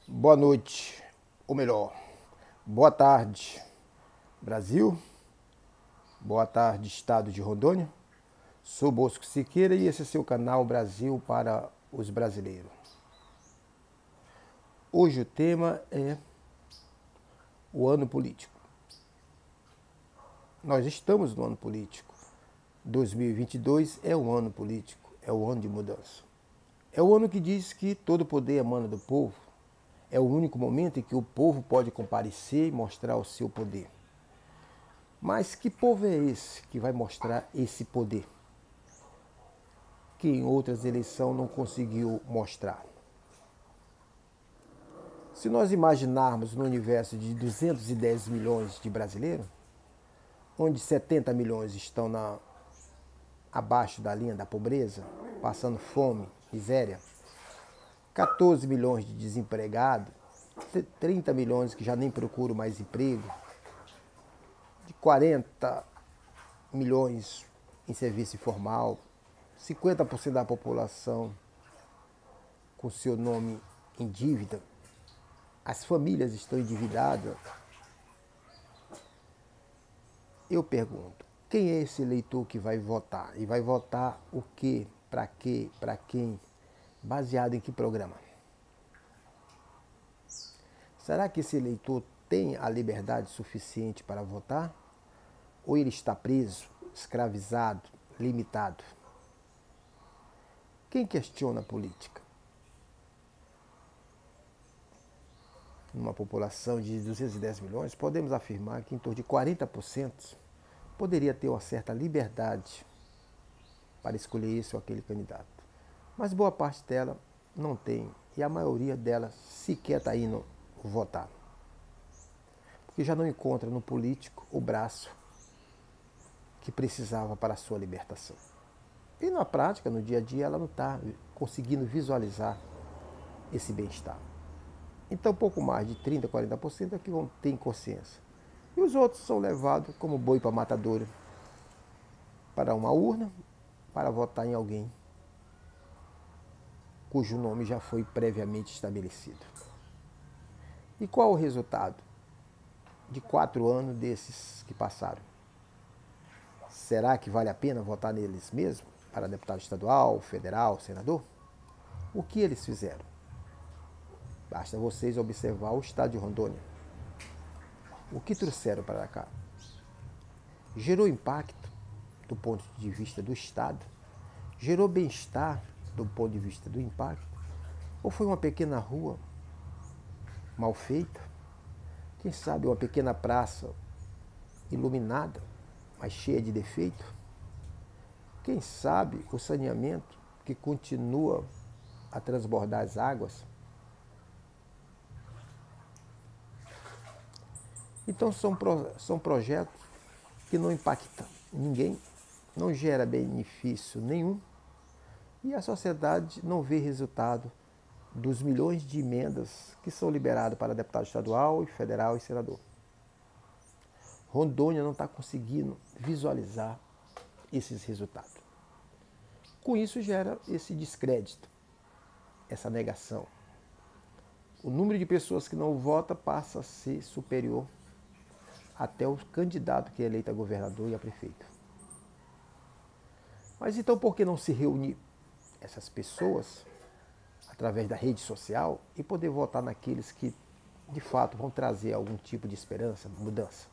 Boa noite, ou melhor, boa tarde, Brasil. Boa tarde, estado de Rondônia. Sou Bosco Siqueira e esse é seu canal Brasil para os brasileiros. Hoje o tema é o ano político. Nós estamos no ano político. 2022 é o ano político, é o ano de mudança. É o ano que diz que todo poder emana do povo. É o único momento em que o povo pode comparecer e mostrar o seu poder. Mas que povo é esse que vai mostrar esse poder? Que em outras eleições não conseguiu mostrar. Se nós imaginarmos no universo de 210 milhões de brasileiros, onde 70 milhões estão abaixo da linha da pobreza, passando fome, miséria, 14 milhões de desempregados, 30 milhões que já nem procuram mais emprego, de 40 milhões em serviço informal, 50% da população com seu nome em dívida, as famílias estão endividadas. Eu pergunto, quem é esse eleitor que vai votar? E vai votar o quê? Para quê? Para quem? Baseado em que programa? Será que esse eleitor tem a liberdade suficiente para votar? Ou ele está preso, escravizado, limitado? Quem questiona a política? Numa população de 210 milhões, podemos afirmar que em torno de 40% poderia ter uma certa liberdade para escolher esse ou aquele candidato. Mas boa parte dela não tem, e a maioria dela sequer está indo votar. Porque já não encontra no político o braço que precisava para a sua libertação. E na prática, no dia a dia, ela não está conseguindo visualizar esse bem-estar. Então, pouco mais de 30%, 40% é que vão ter consciência. E os outros são levados como boi para matadouro para uma urna para votar em alguém cujo nome já foi previamente estabelecido. E qual o resultado de 4 anos desses que passaram? Será que vale a pena votar neles mesmo para deputado estadual, federal, senador? O que eles fizeram? Basta vocês observar o estado de Rondônia. O que trouxeram para cá? Gerou impacto do ponto de vista do Estado? Gerou bem-estar do ponto de vista do impacto? Ou foi uma pequena rua mal feita? Quem sabe uma pequena praça iluminada, mas cheia de defeito? Quem sabe o saneamento que continua a transbordar as águas? Então são projetos que não impactam ninguém, não gera benefício nenhum e a sociedade não vê resultado dos milhões de emendas que são liberadas para deputado estadual, federal e senador. Rondônia não está conseguindo visualizar esses resultados. Com isso gera esse descrédito, essa negação. O número de pessoas que não votam passa a ser superior até o candidato que é eleito a governador e a prefeito. Mas então por que não se reunir essas pessoas através da rede social e poder votar naqueles que de fato vão trazer algum tipo de esperança, mudança?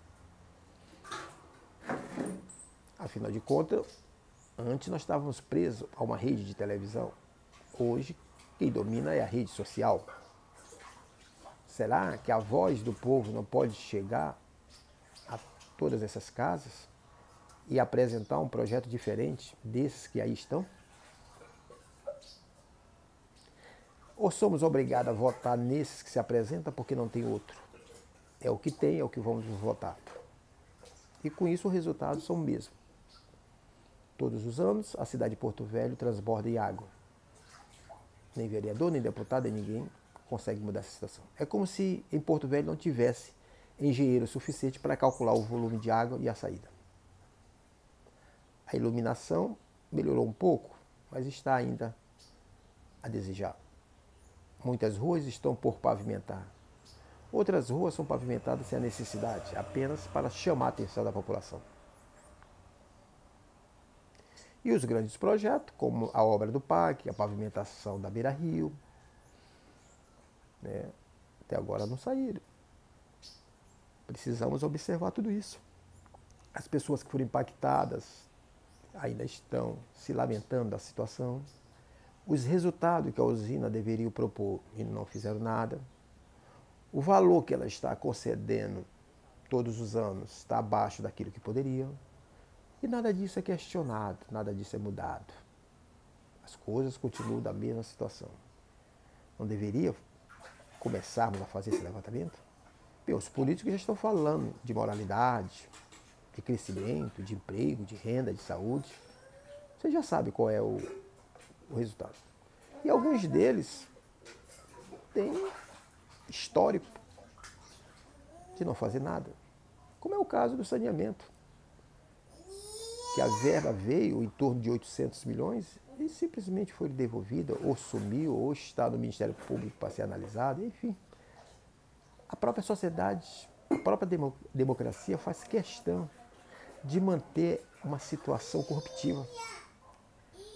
Afinal de contas, antes nós estávamos presos a uma rede de televisão. Hoje, quem domina é a rede social. Será que a voz do povo não pode chegar a todas essas casas e apresentar um projeto diferente desses que aí estão? Ou somos obrigados a votar nesses que se apresentam porque não tem outro? É o que tem, é o que vamos votar. E com isso o resultado são o mesmo. Todos os anos a cidade de Porto Velho transborda em água. Nem vereador, nem deputado, nem ninguém consegue mudar essa situação. É como se em Porto Velho não tivesse engenheiro suficiente para calcular o volume de água e a saída. A iluminação melhorou um pouco, mas está ainda a desejar. Muitas ruas estão por pavimentar. Outras ruas são pavimentadas sem a necessidade, apenas para chamar a atenção da população. E os grandes projetos, como a obra do parque, a pavimentação da Beira-Rio, né, até agora não saíram. Precisamos observar tudo isso. As pessoas que foram impactadas ainda estão se lamentando da situação. Os resultados que a usina deveria propor e não fizeram nada. O valor que ela está concedendo todos os anos está abaixo daquilo que poderiam. E nada disso é questionado, nada disso é mudado. As coisas continuam da mesma situação. Não deveria começarmos a fazer esse levantamento? Bem, os políticos já estão falando de moralidade, de crescimento, de emprego, de renda, de saúde. Você já sabe qual é o resultado. E alguns deles têm histórico de não fazer nada. Como é o caso do saneamento, que a verba veio em torno de 800 milhões e simplesmente foi devolvida, ou sumiu, ou está no Ministério Público para ser analisado, enfim. A própria sociedade, a própria democracia faz questão de manter uma situação corruptiva.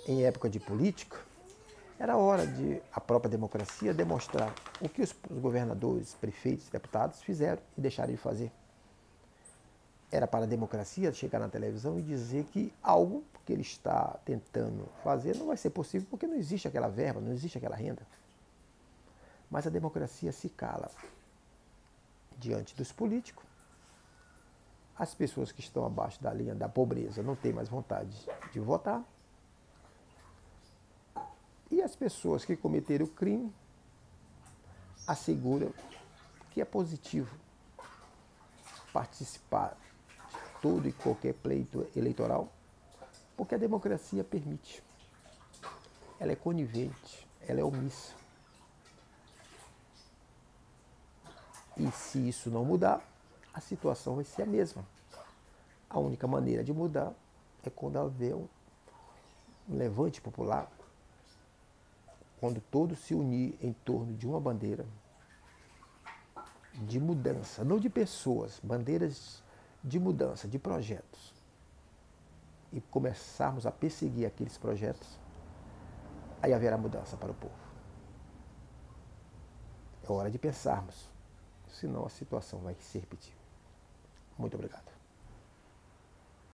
Em época de política, era hora de a própria democracia demonstrar o que os governadores, prefeitos, deputados fizeram e deixaram de fazer. Era para a democracia chegar na televisão e dizer que algo que ele está tentando fazer não vai ser possível porque não existe aquela verba, não existe aquela renda. Mas a democracia se cala diante dos políticos. As pessoas que estão abaixo da linha da pobreza não têm mais vontade de votar. E as pessoas que cometeram o crime asseguram que é positivo participar de todo e qualquer pleito eleitoral, porque a democracia permite. Ela é conivente, ela é omissa. E se isso não mudar, a situação vai ser a mesma. A única maneira de mudar é quando haver um levante popular, quando todos se unir em torno de uma bandeira de mudança, não de pessoas, bandeiras de mudança, de projetos, e começarmos a perseguir aqueles projetos, aí haverá mudança para o povo. É hora de pensarmos, senão a situação vai se repetir. Muito obrigado.